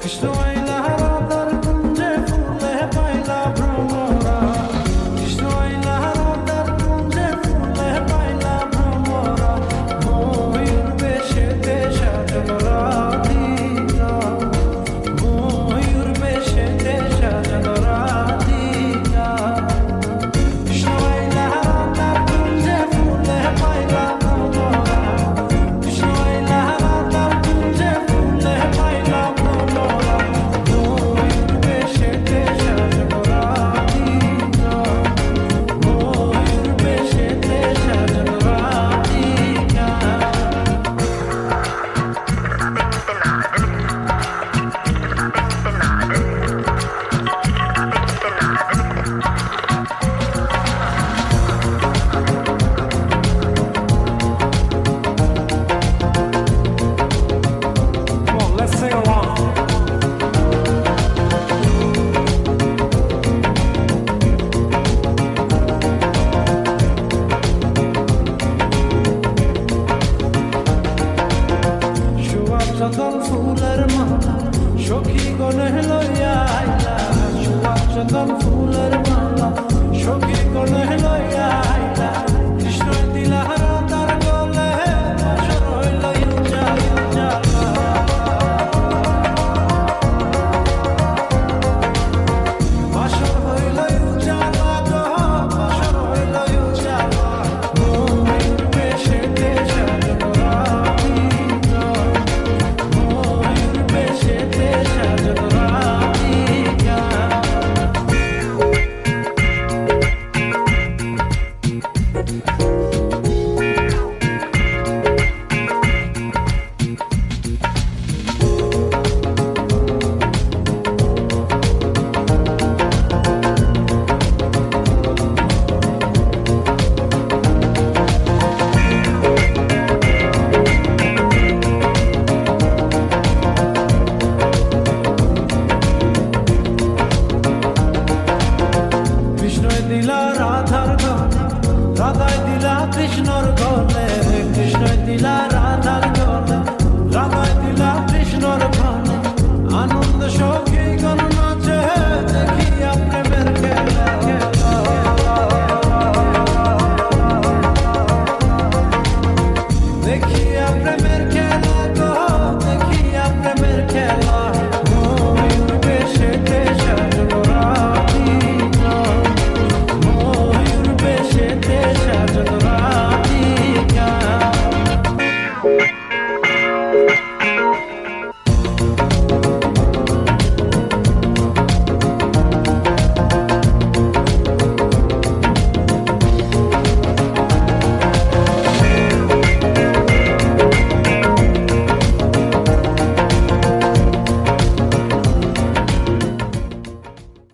কৃষ্ণ আইলা রাধার কুঞ্জে ফুলে পাইলা ভ্রমরা, কৃষ্ণ আইলা রাধার কুঞ্জে ফুলে পাইলা ভ্রমরা, ময়ূর বেশেতে সাজল রাধিকা, ময়ূর বেশেতে সাজল রাধিকা। কৃষ্ণ আইলা রাধার কুঞ্জে ফুলে পাইলা ভ্রমরা, কৃষ্ণ আইলা রাধার কুঞ্জে ফুলে পাইলা ভ্রমরা, ময়ূর বেশেতে সাজল রাধিকা, ময়ূর বেশেতে সাজল Radhika. Come on, let's sing along. সুয়ার চন্দন ফুলের মালা সখী গনে লইয়া আইলা, সুয়ার চন্দন ফুলের মালা